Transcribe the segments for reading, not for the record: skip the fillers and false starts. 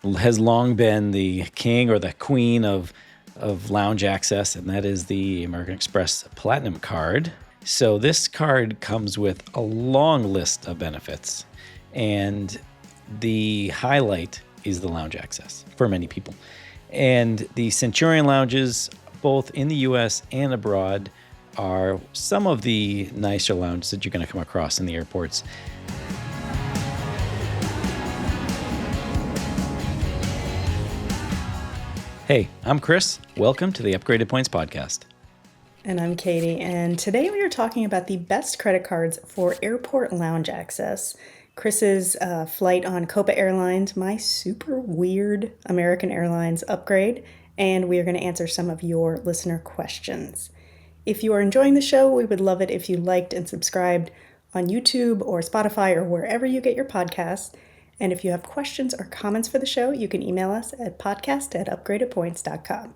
has long been the king or the queen of lounge access, and that is the American Express Platinum card. So this card comes with a long list of benefits, and the highlight is the lounge access for many people. And the Centurion lounges, both in the US and abroad, are some of the nicer lounges that you're going to come across in the airports. Hey, I'm Chris. Welcome to the Upgraded Points podcast. And I'm Katie, and today we are talking about the best credit cards for airport lounge access. Chris's flight on Copa Airlines, my super weird American Airlines upgrade, and we are going to answer some of your listener questions. If you are enjoying the show, we would love it if you liked and subscribed on YouTube or Spotify or wherever you get your podcasts. And if you have questions or comments for the show, you can email us at podcast@upgradedpoints.com.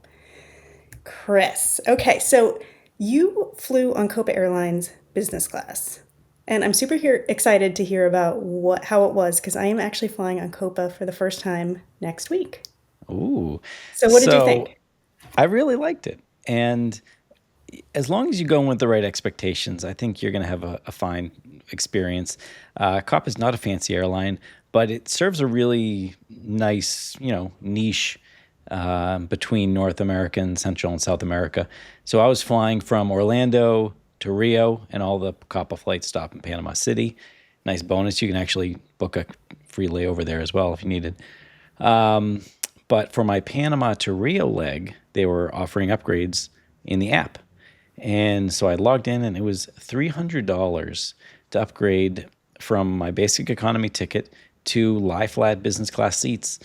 Chris, okay, so you flew on Copa Airlines business class, and I'm super excited to hear about how it was, because I am actually flying on Copa for the first time next week. Ooh. So what did you think? I really liked it. And as long as you go in with the right expectations, I think you're going to have a fine experience. Copa is not a fancy airline, but it serves a really nice, niche between North America and Central and South America. So I was flying from Orlando to Rio, and all the Copa flights stop in Panama City. Nice bonus. You can actually book a free layover there as well if you needed. But for my Panama to Rio leg, they were offering upgrades in the app. And so I logged in, and it was $300 to upgrade from my basic economy ticket to lie flat business class seats.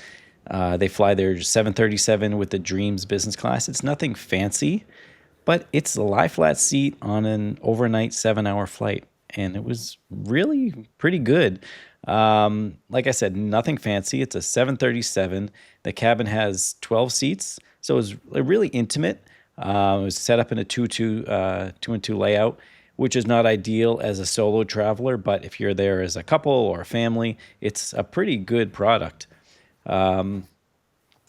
They fly their 737 with the Dreams business class. It's nothing fancy, but it's a lie flat seat on an overnight 7-hour flight. And it was really pretty good. Like I said, nothing fancy. It's a 737. The cabin has 12 seats, so it was really intimate. It was set up in a 2-2 layout, which is not ideal as a solo traveler, but if you're there as a couple or a family, it's a pretty good product. The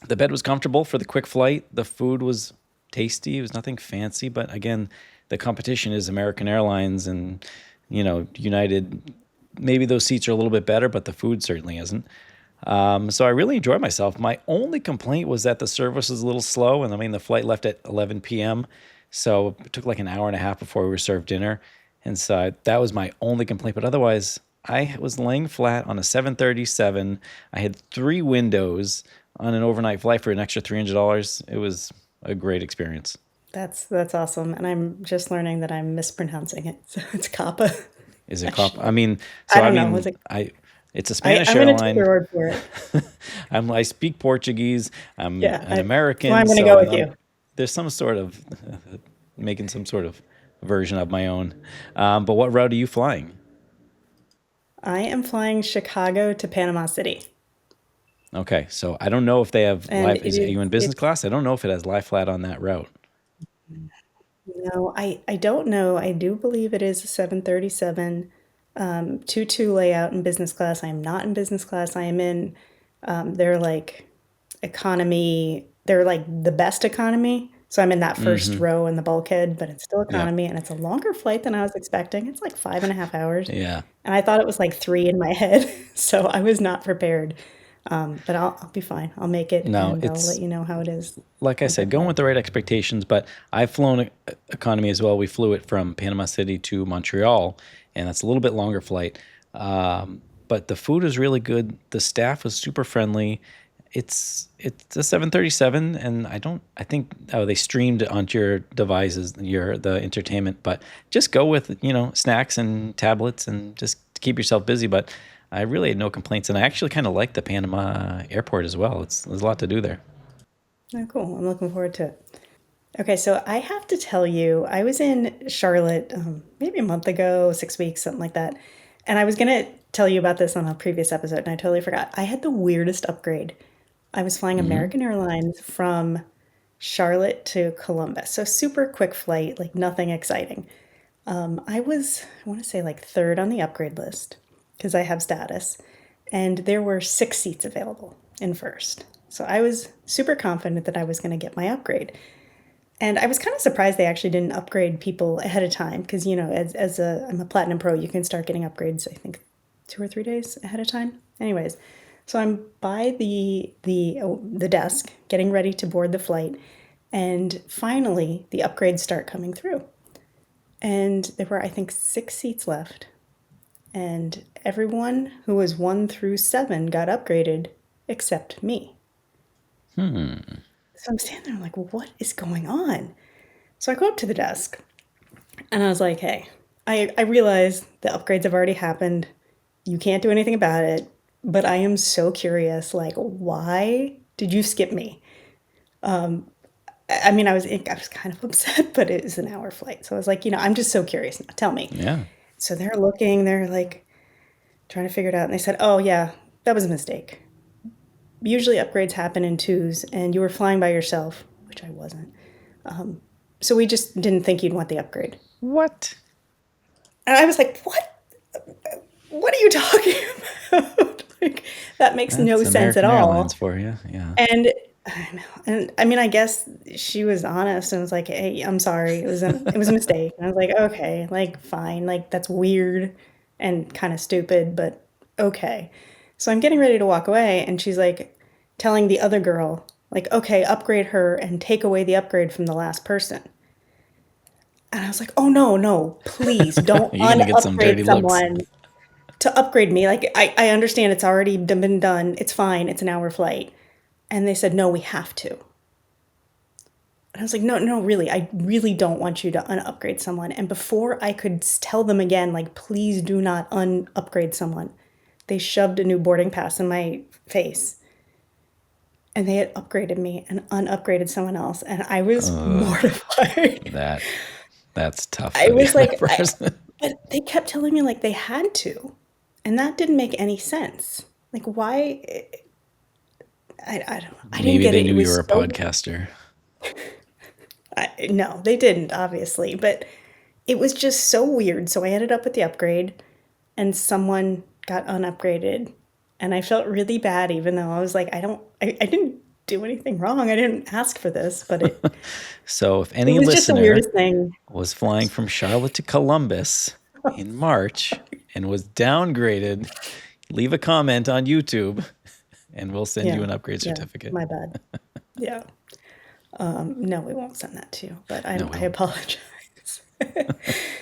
bed was comfortable for the quick flight. The food was tasty. It was nothing fancy, but again, the competition is American Airlines and, United. Maybe those seats are a little bit better, but the food certainly isn't. So I really enjoyed myself. My only complaint was that the service was a little slow, and the flight left at 11 p.m., so it took like an hour and a half before we were served dinner, and so that was my only complaint. But otherwise, I was laying flat on a 737. I had 3 windows on an overnight flight for an extra $300. It was a great experience. That's awesome, and I'm just learning that I'm mispronouncing it. So it's Copa. Is it Copa? I don't know. Was it? It's a Spanish I'm airline. going to take your word for it. I speak Portuguese. I'm an American. So I'm going to go with you. There's some sort of making some sort of version of my own. But what route are you flying? I am flying Chicago to Panama City. Okay, so I don't know if they have And live. Are you in business class? I don't know if it has lie flat on that route. No, I don't know. I do believe it is a 737 2-2 layout in business class. I am not in business class. I am in they're like economy. They're like the best economy. So I'm in that first row in the bulkhead, but it's still economy, and it's a longer flight than I was expecting. It's like 5.5 hours. Yeah. And I thought it was like 3 in my head, so I was not prepared. But I'll be fine. I'll make it, No, and I'll it's let you know how it is. like I said, going with the right expectations. But I've flown economy as well. We flew it from Panama City to Montreal, and that's a little bit longer flight. But the food is really good. The staff was super friendly. It's a 737, and I think they streamed onto your devices the entertainment. But just go with snacks and tablets and just keep yourself busy. But I really had no complaints, and I actually kind of like the Panama airport as well. There's a lot to do there. Oh, cool. I'm looking forward to it. Okay, so I have to tell you, I was in Charlotte maybe a month ago, 6 weeks, something like that. And I was going to tell you about this on a previous episode, and I totally forgot. I had the weirdest upgrade. I was flying American Airlines from Charlotte to Columbus. So super quick flight, like nothing exciting. I want to say like 3rd on the upgrade list because I have status. And there were 6 seats available. in first. So I was super confident that I was going to get my upgrade. And I was kind of surprised they actually didn't upgrade people ahead of time because, I'm a Platinum Pro, you can start getting upgrades, I think, 2 or 3 days ahead of time. Anyways, so I'm by the desk getting ready to board the flight, and finally the upgrades start coming through. And there were, I think, 6 seats left. And everyone who was 1 through 7 got upgraded except me. So I'm standing there, I'm like, what is going on? So I go up to the desk and I was like, hey, I realize the upgrades have already happened. You can't do anything about it, but I am so curious, like, why did you skip me? I mean, I was kind of upset, but it was an hour flight. So I was like, I'm just so curious now. Tell me. Yeah. So they're like trying to figure it out. And they said, oh, yeah, that was a mistake. Usually upgrades happen in twos, and you were flying by yourself, which I wasn't. So we just didn't think you'd want the upgrade. What? And I was like, what? What are you talking about? Like, that makes no That's sense at American all. Airlines for you. Yeah. And I know. And I mean, I guess she was honest and was like, hey, I'm sorry. It was a mistake. And I was like, okay, like, fine. Like, that's weird and kind of stupid, but okay. So I'm getting ready to walk away, and she's like telling the other girl, like, okay, upgrade her and take away the upgrade from the last person. And I was like, oh, no, please don't You're gonna get some dirty unupgrade looks. someone to upgrade me. Like, I understand it's already been done. It's fine. It's an hour flight. And they said, no, we have to. And I was like, no, really, I really don't want you to unupgrade someone. And before I could tell them again, like, please do not unupgrade someone, they shoved a new boarding pass in my face. And they had upgraded me and unupgraded someone else. And I was mortified. That's tough I for the was other like, person. but they kept telling me like they had to. And that didn't make any sense. Like, why? I don't know. I didn't Maybe get they it. It knew you was were a so, podcaster. no, they didn't, obviously. But it was just so weird. So I ended up with the upgrade, and someone got unupgraded. And I felt really bad, even though I was like, I didn't do anything wrong. I didn't ask for this, but it So if it any was just the listener weirdest thing. was flying from Charlotte to Columbus in March and was downgraded, leave a comment on YouTube and we'll send you Yeah, an upgrade yeah, certificate. my bad. Yeah. No, we won't send that to you, but No, we I won't. apologize.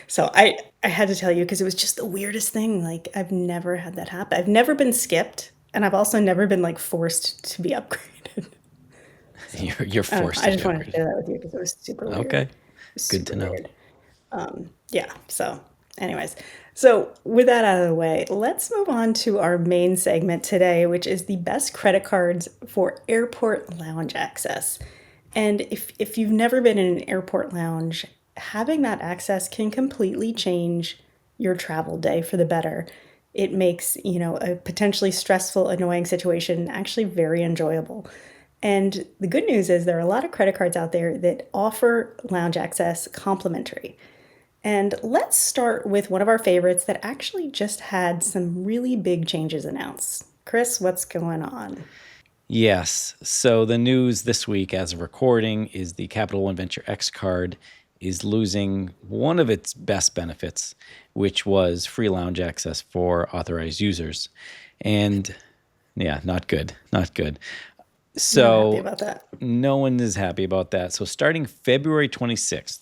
So I had to tell you because it was just the weirdest thing. Like, I've never had that happen. I've never been skipped, and I've also never been like forced to be upgraded. So You're I don't know. forced I to be just wanted to upgraded. share that with you because it was super weird. Okay. It was Good to super know. weird. Yeah. So, anyways, so with that out of the way, let's move on to our main segment today, which is the best credit cards for airport lounge access. And if you've never been in an airport lounge, having that access can completely change your travel day for the better. It makes, a potentially stressful, annoying situation actually very enjoyable. And the good news is there are a lot of credit cards out there that offer lounge access complimentary. And let's start with one of our favorites that actually just had some really big changes announced. Chris, what's going on? Yes. So the news this week, as of recording, is the Capital One Venture X card is losing one of its best benefits, which was free lounge access for authorized users. And yeah, not good. Not good. Not happy So about that. no one is happy about that. So starting February 26th,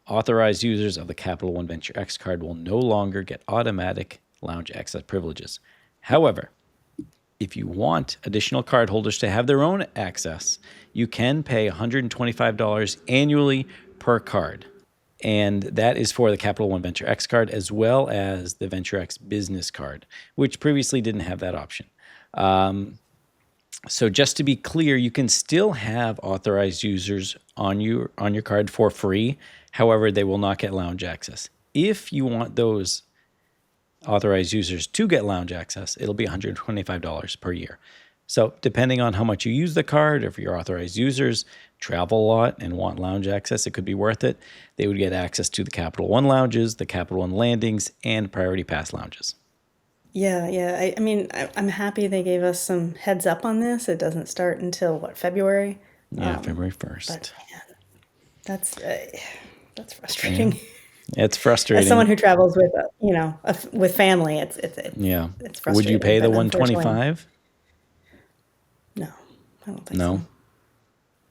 authorized users of the Capital One Venture X card will no longer get automatic lounge access privileges. However, if you want additional cardholders to have their own access, you can pay $125 annually per card. And that is for the Capital One Venture X card as well as the Venture X business card, which previously didn't have that option. So just to be clear, you can still have authorized users on your card for free. However, they will not get lounge access. If you want those authorized users to get lounge access, it'll be $125 per year. So depending on how much you use the card, if your authorized users travel a lot and want lounge access, it could be worth it. They would get access to the Capital One lounges, the Capital One landings, and Priority Pass lounges. Yeah. I mean, I'm happy they gave us some heads up on this. It doesn't start until what, February? Yeah, February But 1st. man, that's that's Yeah. frustrating. It's As someone frustrating. who travels with with family, Yeah. it's Would you frustrating. pay the But unfortunately, 125? no, I don't think No.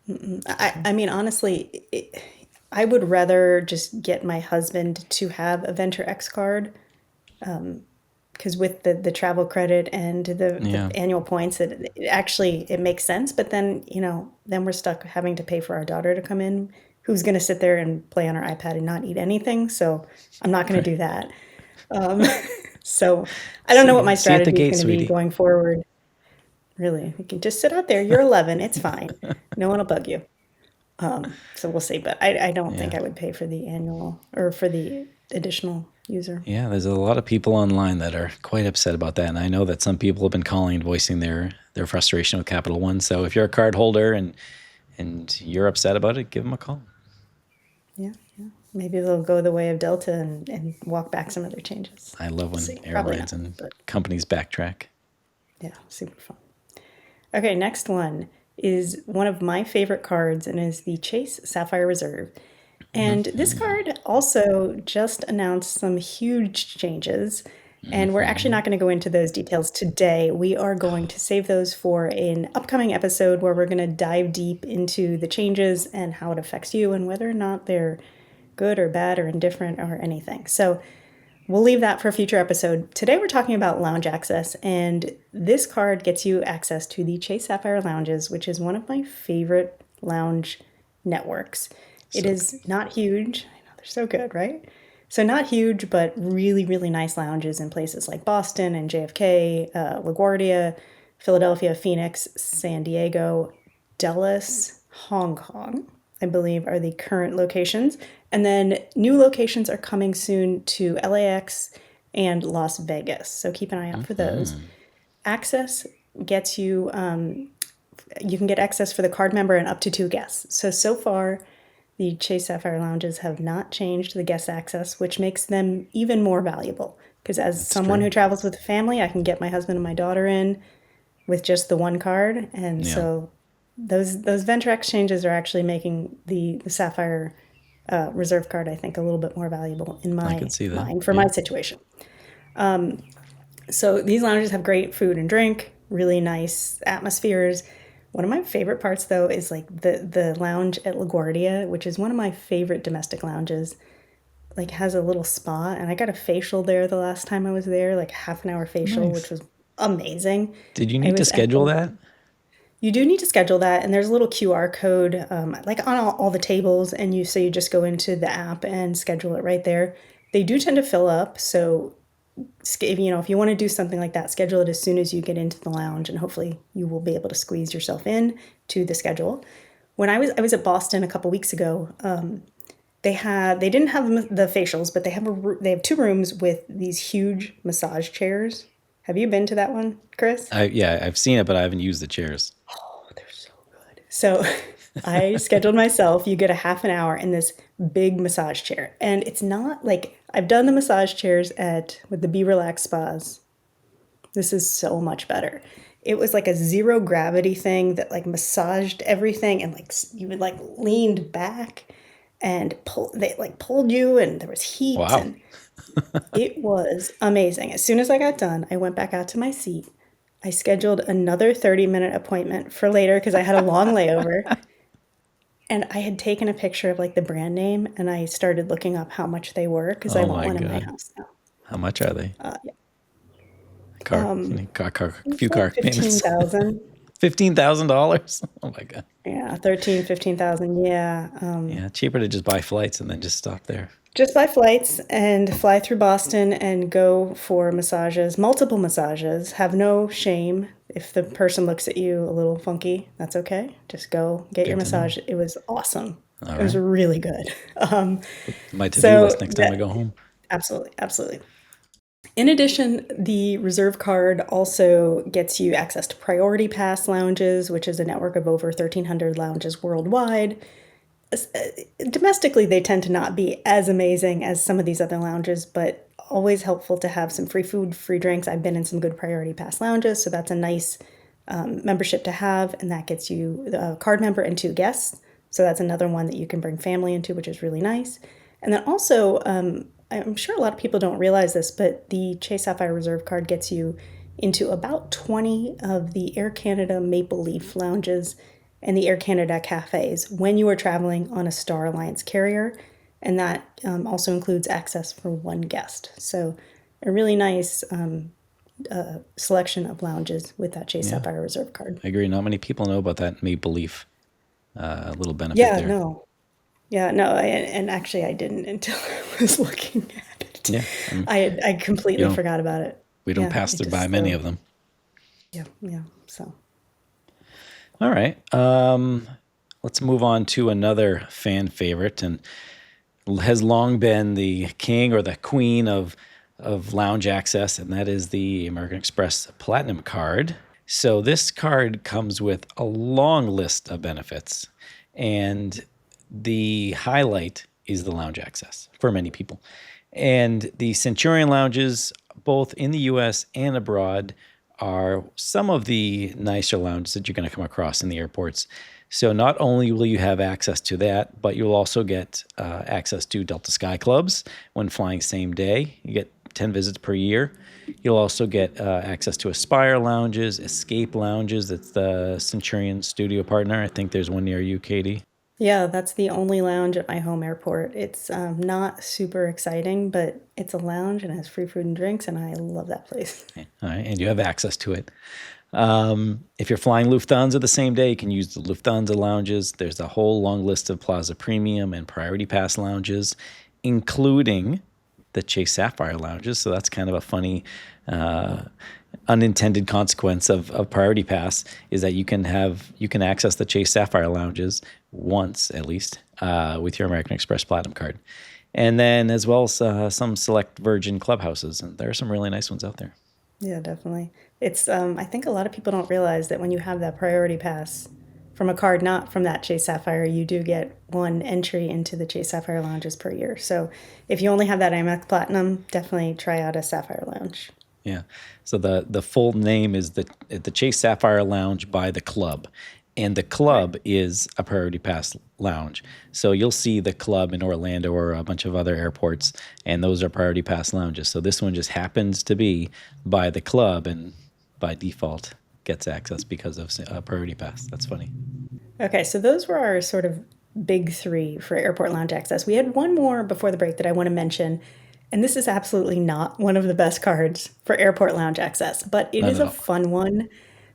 so. Okay. I mean, honestly, I would rather just get my husband to have a Venture X card because with the travel credit and the Yeah. annual points, it actually it makes sense. But then then we're stuck having to pay for our daughter to come in, who's going to sit there and play on her iPad and not eat anything. So I'm not going to Right. do that. Um, so I don't know what See, my see you at the strategy is gate, going to be sweetie. going forward. Really, we can just sit out there. You're 11. It's fine. No one will bug you. So we'll see. But I don't think Yeah. I would pay for the annual or for the additional user. Yeah, there's a lot of people online that are quite upset about that, and I know that some people have been calling and voicing their frustration with Capital One. So if you're a card holder and you're upset about it, give them a call. Yeah. Maybe they'll go the way of Delta and walk back some of their changes. I love We'll when see. Probably airlines not, and but companies backtrack. yeah, super fun. Okay, next one is one of my favorite cards and is the Chase Sapphire Reserve. And this card also just announced some huge changes. And we're actually not going to go into those details today. We are going to save those for an upcoming episode where we're going to dive deep into the changes and how it affects you and whether or not they're good or bad or indifferent or anything. So we'll leave that for a future episode. Today we're talking about lounge access, and this card gets you access to the Chase Sapphire Lounges, which is one of my favorite lounge networks. It So good. is not huge. I know they're so good, right? So not huge, but really, really nice lounges in places like Boston and JFK, LaGuardia, Philadelphia, Phoenix, San Diego, Dallas, Hong Kong, I believe, are the current locations. And then new locations are coming soon to LAX and Las Vegas. So keep an eye out for those. Access gets you, you can get access for the card member and up to two guests. So far, the Chase Sapphire Lounges have not changed the guest access, which makes them even more valuable. Because as That's someone true. who travels with a family, I can get my husband and my daughter in with just the one card. And Yeah, so those venture exchanges are actually making the Sapphire Reserve card, I think, a little bit more valuable in I my could see that. mind for my Yeah. situation. So these lounges have great food and drink, really nice atmospheres. One of my favorite parts, though, is like the lounge at LaGuardia, which is one of my favorite domestic lounges. Like has a little spa, and I got a facial there the last time I was there, like half an hour facial, which Nice. was amazing. Did you I need to was at schedule the that? You do need to schedule that, and there's a little QR code, like on all the tables, and you just go into the app and schedule it right there. They do tend to fill up, so if you want to do something like that, schedule it as soon as you get into the lounge, and hopefully you will be able to squeeze yourself in to the schedule. When I was at Boston a couple weeks ago, they didn't have the facials, but they have two rooms with these huge massage chairs. Have you been to that one, Chris? Yeah, I've seen it, but I haven't used the chairs. Oh, they're so good. So I scheduled myself. You get a half an hour in this big massage chair. And it's not like I've done the massage chairs at with the Be Relax spas. This is so much better. It was like a zero gravity thing that like massaged everything and like you would like leaned back and they like pulled you and there was heat Wow. and it was amazing. As soon as I got done, I went back out to my seat. I scheduled another 30-minute appointment for later because I had a long layover. And I had taken a picture of like the brand name and I started looking up how much they were because I Oh want my one in my God. house now. How much are they? Yeah. Car, you need few It's like car payments. 15,000. $15,000. Oh my God. Yeah, 13, 15,000. Yeah. Yeah, cheaper to just buy flights and then just stop there. Just buy flights and fly through Boston and go for massages, multiple massages. Have no shame. If the person looks at you a little funky, that's okay. Just go get your Good to know. massage. It was awesome. All It was right. really good. My to-do So list next time I that go home. absolutely, absolutely. In addition, the Reserve card also gets you access to Priority Pass lounges, which is a network of over 1,300 lounges worldwide. Domestically, they tend to not be as amazing as some of these other lounges, but always helpful to have some free food, free drinks. I've been in some good Priority Pass lounges, so that's a nice membership to have, and that gets you a card member and two guests. So that's another one that you can bring family into, which is really nice. And then also, I'm sure a lot of people don't realize this, but the Chase Sapphire Reserve card gets you into about 20 of the Air Canada Maple Leaf lounges and the Air Canada cafes when you are traveling on a Star Alliance carrier. And that also includes access for one guest. So a really nice selection of lounges with that Chase Yeah, Sapphire Reserve card. I agree. Not many people know about that Maple Leaf little benefit Yeah, there. no. Yeah, no, and actually I didn't until I was looking at it. Yeah, I you completely don't. forgot about it. We don't Yeah, pass it through by just many of them. yeah, yeah. So All right. Let's move on to another fan favorite, and has long been the king or the queen of lounge access, and that is the American Express Platinum card. So this card comes with a long list of benefits, and the highlight is the lounge access for many people. And the Centurion lounges, both in the US and abroad, are some of the nicer lounges that you're going to come across in the airports. So not only will you have access to that, but you'll also get access to Delta Sky Clubs when flying same day. You get 10 visits per year. You'll also get access to Aspire lounges, Escape lounges. That's the Centurion studio partner. I think there's one near you, Katie. yeah, that's the only lounge at my home airport. It's not super exciting, but it's a lounge and has free food and drinks, and I love that place. All right, and you have access to it. If you're flying Lufthansa the same day, you can use the Lufthansa lounges. There's a whole long list of Plaza Premium and Priority Pass lounges, including the Chase Sapphire lounges. So that's kind of a funny unintended consequence of Priority Pass is that you can access the Chase Sapphire lounges once at least with your American Express Platinum card, and then as well as some select Virgin clubhouses, and there are some really nice ones out there. Yeah, definitely. It's I think a lot of people don't realize that when you have that priority pass from a card not from that Chase Sapphire, you do get one entry into the Chase Sapphire lounges per year. So if you only have that Amex Platinum, definitely try out a Sapphire lounge. Yeah. So the full name is the Chase Sapphire Lounge by the club. And the Right. club is a Priority Pass lounge. So you'll see the club in Orlando or a bunch of other airports, and those are Priority Pass lounges. So this one just happens to be by the club and by default gets access because of Priority Pass. That's funny. Okay, so those were our sort of big three for airport lounge access. We had one more before the break that I want to mention, and this is absolutely not one of the best cards for airport lounge access, but it Not is at a all. fun one.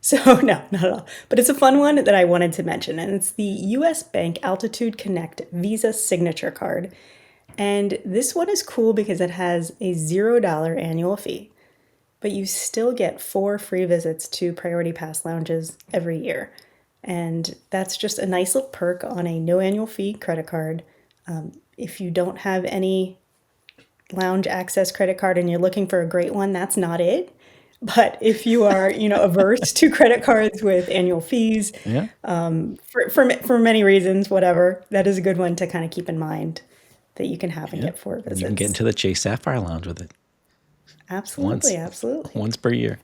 So, no, not at all. But it's a fun one that I wanted to mention, and it's the US Bank Altitude Connect Visa Signature Card. And this one is cool because it has a $0 annual fee, but you still get 4 free visits to Priority Pass lounges every year. And that's just a nice little perk on a no annual fee credit card. If you don't have any lounge access credit card and you're looking for a great one, that's not it. But if you are, averse to credit cards with annual fees, Yeah. for many reasons, whatever, that is a good one to kind of keep in mind that you can have and Yeah. get 4 visits. You can get into the Chase Sapphire Lounge with it Absolutely, once absolutely. once per year.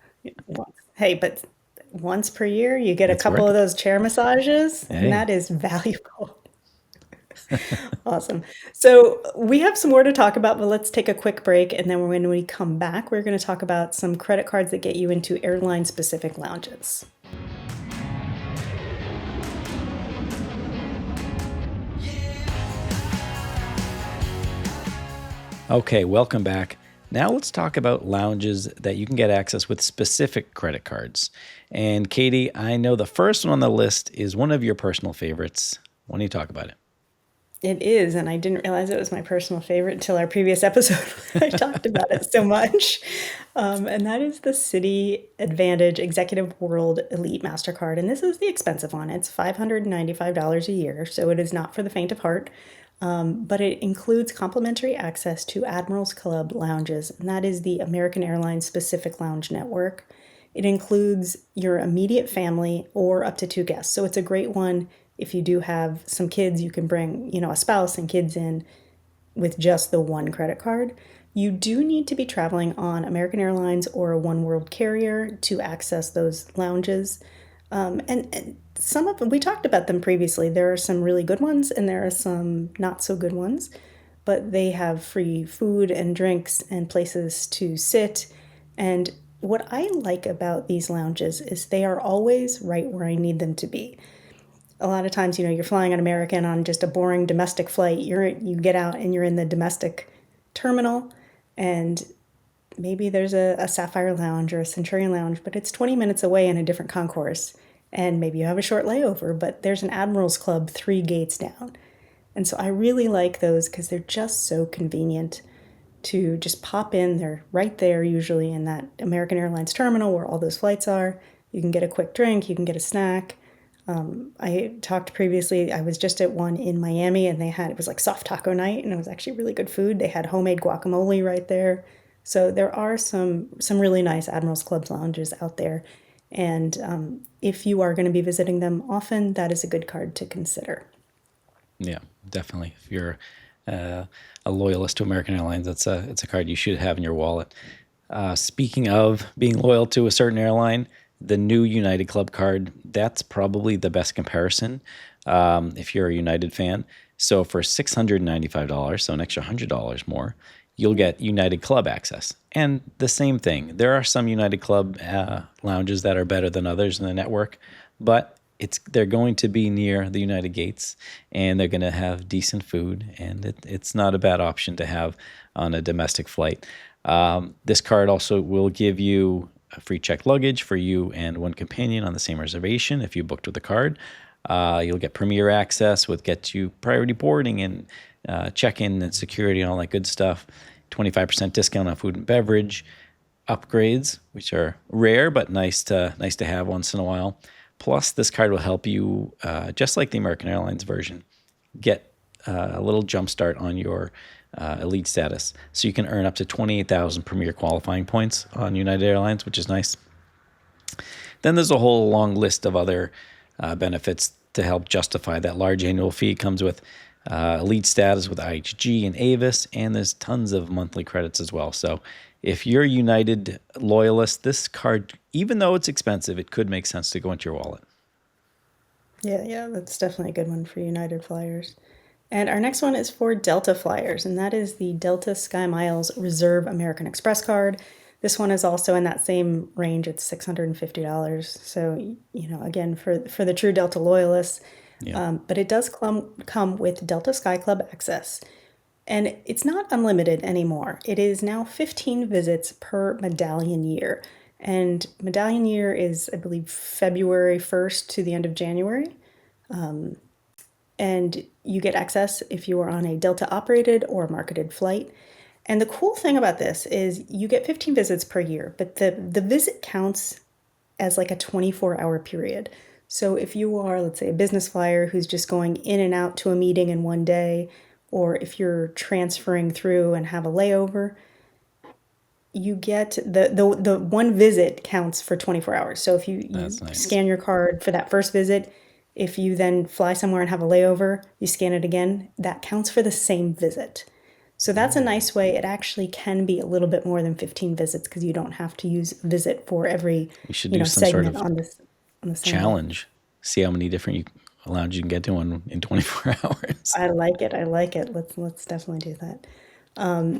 Hey, but once per year, you get a It's couple worth of it. those chair massages, and Hey. that is valuable. Awesome. So we have some more to talk about, but let's take a quick break. And then when we come back, we're going to talk about some credit cards that get you into airline specific lounges. Okay, welcome back. Now let's talk about lounges that you can get access with specific credit cards. And Katie, I know the first one on the list is one of your personal favorites. Why don't you talk about it? It is, and I didn't realize it was my personal favorite until our previous episode where I talked about it so much. And that is the Citi AAdvantage Executive World Elite MasterCard. And this is the expensive one. It's $595 a year, so it is not for the faint of heart. But it includes complimentary access to Admirals Club lounges, and that is the American Airlines specific lounge network. It includes your immediate family or up to two guests. So it's a great one If you do have some kids, you can bring, a spouse and kids in with just the one credit card. You do need to be traveling on American Airlines or a one world carrier to access those lounges. And some of them, we talked about them previously. There are some really good ones and there are some not so good ones, but they have free food and drinks and places to sit. And what I like about these lounges is they are always right where I need them to be. A lot of times, you're flying on American on just a boring domestic flight. You get out and you're in the domestic terminal, and maybe there's a Sapphire lounge or a Centurion lounge, but it's 20 minutes away in a different concourse. And maybe you have a short layover, but there's an Admiral's Club 3 gates down. And so I really like those because they're just so convenient to just pop in. They're right there, usually in that American Airlines terminal where all those flights are. You can get a quick drink, you can get a snack. I talked previously, I was just at one in Miami and it was like soft taco night and it was actually really good food. They had homemade guacamole right there. So there are some really nice Admirals Club lounges out there. And if you are going to be visiting them often, that is a good card to consider. Yeah, definitely. If you're a loyalist to American Airlines, it's a card you should have in your wallet. Speaking of being loyal to a certain airline, the new United Club card, that's probably the best comparison if you're a United fan. So for $695, so an extra $100 more, you'll get United Club access. And the same thing. There are some United Club lounges that are better than others in the network, but they're going to be near the United gates, and they're going to have decent food, and it's not a bad option to have on a domestic flight. This card also will give you a free checked luggage for you and one companion on the same reservation if you booked with the card. You'll get premier access, with get you priority boarding and check-in and security and all that good stuff. 25% discount on food and beverage, upgrades, which are rare but nice to have once in a while. Plus, this card will help you, just like the American Airlines version, get a little jump start on your elite status. So you can earn up to 28,000 premier qualifying points on United Airlines, which is nice. Then there's a whole long list of other benefits to help justify that large annual fee. It comes with elite status with IHG and Avis, and there's tons of monthly credits as well. So if you're a United loyalist, this card, even though it's expensive, it could make sense to go into your wallet. Yeah, that's definitely a good one for United Flyers. And our next one is for Delta Flyers, and that is the Delta SkyMiles Reserve American Express card. This one is also in that same range. It's $650. So, again, for the true Delta loyalists. Yeah. But it does come with Delta Sky Club access. And it's not unlimited anymore. It is now 15 visits per medallion year. And medallion year is, I believe, February 1st to the end of January. And you get access if you are on a Delta operated or marketed flight. And the cool thing about this is you get 15 visits per year, but the visit counts as like a 24-hour period. So if you are, let's say, a business flyer who's just going in and out to a meeting in one day, or if you're transferring through and have a layover, you get the one visit counts for 24 hours. So if you That's nice. scan your card for that first visit, if you then fly somewhere and have a layover, you scan it again, that counts for the same visit. So that's a nice way. It actually can be a little bit more than 15 visits because you don't have to use visit for every You should do some sort segment of on the same. challenge. See how many different lounges you can get to in 24 hours. I like it. Let's definitely do that.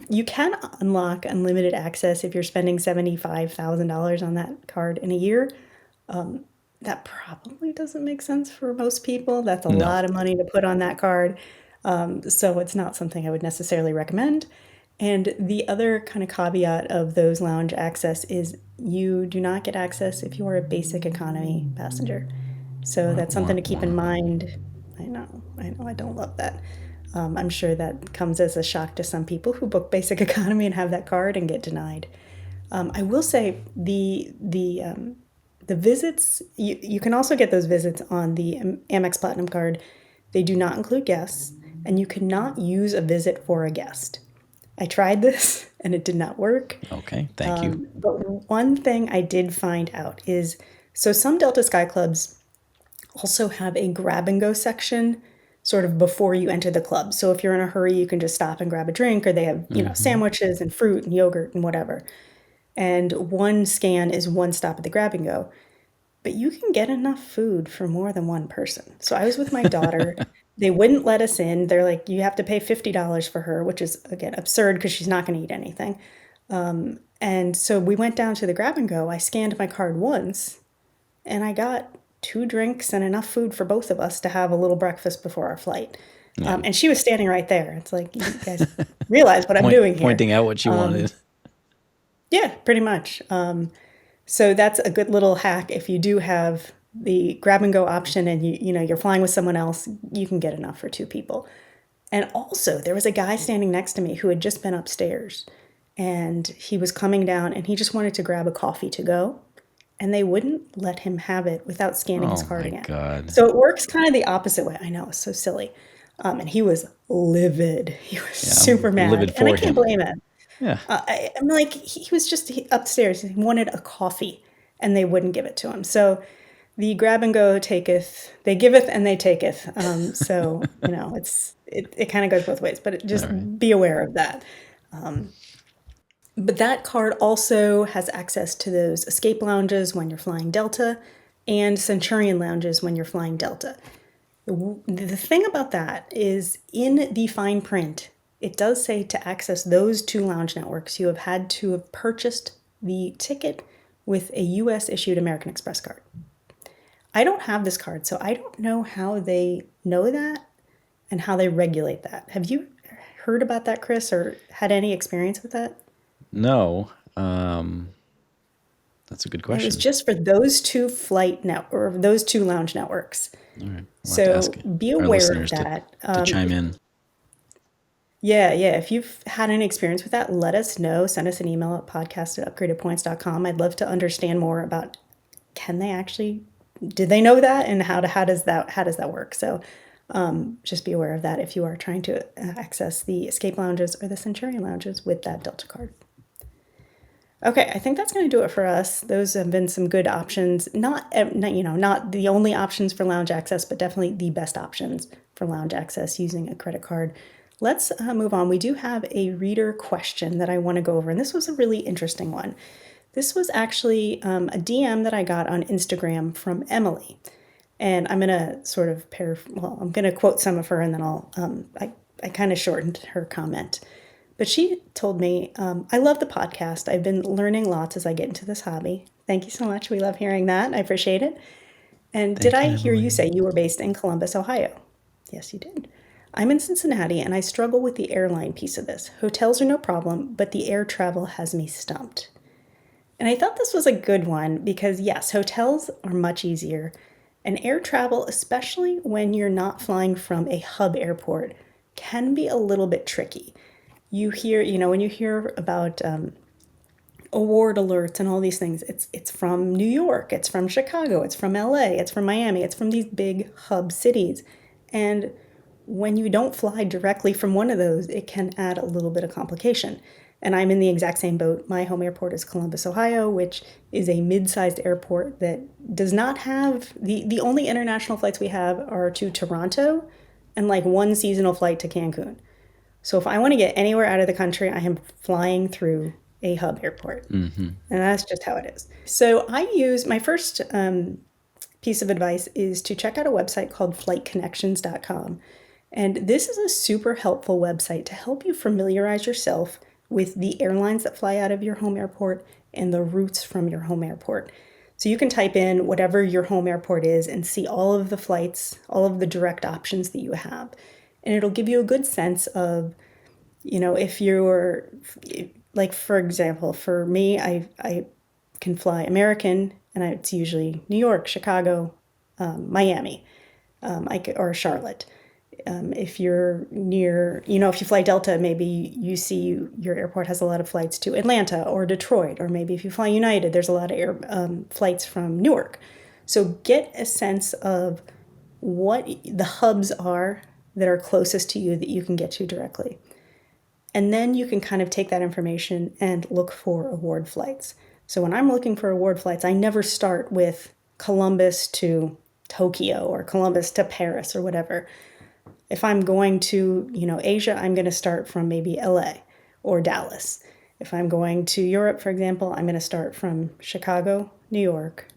You can unlock unlimited access if you're spending $75,000 on that card in a year. That probably doesn't make sense for most people. That's a No. lot of money to put on that card. So it's not something I would necessarily recommend. And the other kind of caveat of those lounge access is you do not get access if you are a basic economy passenger. So that's something to keep in mind. I know, I don't love that. I'm sure that comes as a shock to some people who book basic economy and have that card and get denied. I will say the visits, you can also get those visits on the Amex Platinum card. They do not include guests, and you cannot use a visit for a guest. I tried this and it did not work. Okay, thank you. But one thing I did find out is, so some Delta Sky Clubs also have a grab and go section sort of before you enter the club. So if you're in a hurry, you can just stop and grab a drink, or they have, Hmm. sandwiches and fruit and yogurt and whatever. And one scan is one stop at the grab and go. But you can get enough food for more than one person. So I was with my daughter. They wouldn't let us in. They're like, you have to pay $50 for her, which is, again, absurd because she's not going to eat anything. And so we went down to the grab and go. I scanned my card once and I got two drinks and enough food for both of us to have a little breakfast before our flight. Yeah. And she was standing right there. It's like, you guys realize what I'm doing here. Pointing out what you wanted. Yeah, pretty much. So that's a good little hack. If you do have the grab and go option and you're flying with someone else, you can get enough for two people. And also, there was a guy standing next to me who had just been upstairs and he was coming down and he just wanted to grab a coffee to go. And they wouldn't let him have it without scanning his Oh card my again. God. So it works kind of the opposite way. I know, it's so silly. And he was livid. He was Yeah, I'm super mad. livid And I for can't him. blame him. Yeah. I'm like, he was just upstairs. He wanted a coffee and they wouldn't give it to him. So the grab and go taketh, they giveth and they taketh. It kind of goes both ways, but All just right. be aware of that. But that card also has access to those escape lounges when you're flying Delta and Centurion lounges when you're flying Delta. The thing about that is in the fine print, it does say to access those two lounge networks, you have had to have purchased the ticket with a US issued American Express card. I don't have this card, so I don't know how they know that and how they regulate that. Have you heard about that, Chris, or had any experience with that? No. That's a good It was question. just for those two or those two lounge networks. All right. We'll have to ask So be our aware of listeners to that. chime in. Yeah, yeah. If you've had any experience with that, let us know. Send us an email at podcast@upgradedpoints.com. I'd love to understand more about, can they actually, did they know that, and how does that work? So just be aware of that if you are trying to access the escape lounges or the Centurion lounges with that Delta card. Okay, I think that's going to do it for us. Those have been some good options. Not the only options for lounge access, but definitely the best options for lounge access using a credit card. Let's move on. We do have a reader question that I want to go over, and this was a really interesting one. This was actually a DM that I got on Instagram from Emily, and I'm going to sort of I'm going to quote some of her, and then I kind of shortened her comment. But she told me, I love the podcast. I've been learning lots as I get into this hobby. Thank you so much. We love hearing that. I appreciate it. And did Thank I you, hear you Emily. say you were based in Columbus, Ohio? Yes, you did. I'm in Cincinnati and I struggle with the airline piece of this. Hotels are no problem, but the air travel has me stumped. And I thought this was a good one because, yes, hotels are much easier. And air travel, especially when you're not flying from a hub airport, can be a little bit tricky. When you hear about award alerts and all these things, it's from New York, it's from Chicago, it's from LA, it's from Miami, it's from these big hub cities. And when you don't fly directly from one of those, it can add a little bit of complication. And I'm in the exact same boat. My home airport is Columbus, Ohio, which is a mid-sized airport that does not have the only international flights we have are to Toronto and like one seasonal flight to Cancun. So if I want to get anywhere out of the country, I am flying through a hub airport. Mm-hmm. And that's just how it is. So I use my first piece of advice is to check out a website called flightconnections.com. And this is a super helpful website to help you familiarize yourself with the airlines that fly out of your home airport and the routes from your home airport. So you can type in whatever your home airport is and see all of the flights, all of the direct options that you have. And it'll give you a good sense of, if you're, like, for example, for me, I can fly American, and it's usually New York, Chicago, Miami, or Charlotte. If you're near, if you fly Delta, maybe you see your airport has a lot of flights to Atlanta or Detroit, or maybe if you fly United, there's a lot of flights from Newark. So get a sense of what the hubs are that are closest to you that you can get to directly. And then you can kind of take that information and look for award flights. So when I'm looking for award flights, I never start with Columbus to Tokyo or Columbus to Paris or whatever. If I'm going to, Asia, I'm going to start from maybe LA or Dallas. If I'm going to Europe, for example, I'm going to start from Chicago, New York,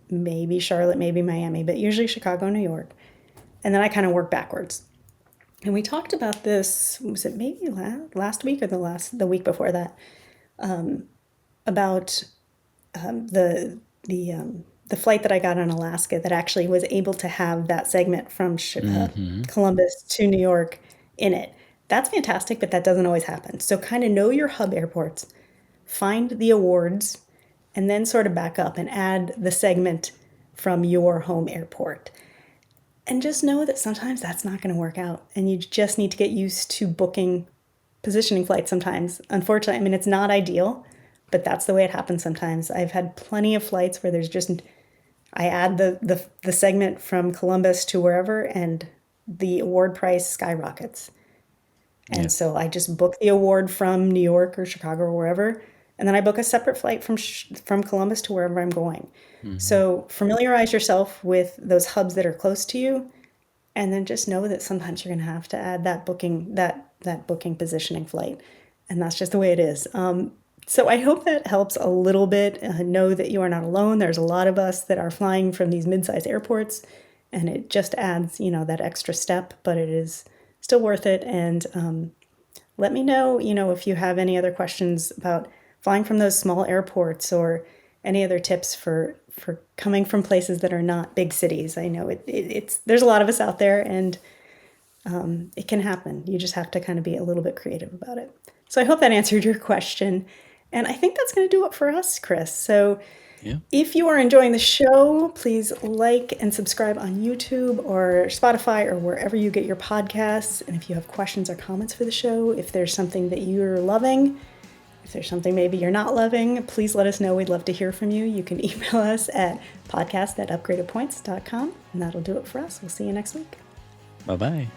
maybe Charlotte, maybe Miami, but usually Chicago, New York. And then I kind of work backwards. And we talked about this, was it maybe last week or the week before that, about the flight that I got on Alaska that actually was able to have that segment from Columbus to New York in it. That's fantastic, but that doesn't always happen. So kind of know your hub airports, find the awards, and then sort of back up and add the segment from your home airport. And just know that sometimes that's not going to work out. And you just need to get used to positioning flights sometimes. Unfortunately, I mean, it's not ideal, but that's the way it happens sometimes. I've had plenty of flights where I add the segment from Columbus to wherever, and the award price skyrockets. And so I just book the award from New York or Chicago or wherever, and then I book a separate flight from Columbus to wherever I'm going. So familiarize yourself with those hubs that are close to you, and then just know that sometimes you're going to have to add that booking positioning flight, and that's just the way it is. So I hope that helps a little bit. Know that you are not alone. There's a lot of us that are flying from these mid-sized airports, and it just adds, that extra step, but it is still worth it. And let me know, if you have any other questions about flying from those small airports or any other tips for coming from places that are not big cities. I know there's a lot of us out there, and it can happen. You just have to kind of be a little bit creative about it. So I hope that answered your question. And I think that's going to do it for us, Chris. So if you are enjoying the show, please like and subscribe on YouTube or Spotify or wherever you get your podcasts. And if you have questions or comments for the show, if there's something that you're loving, if there's something maybe you're not loving, please let us know. We'd love to hear from you. You can email us at podcast@upgradedpoints.com. And that'll do it for us. We'll see you next week. Bye-bye.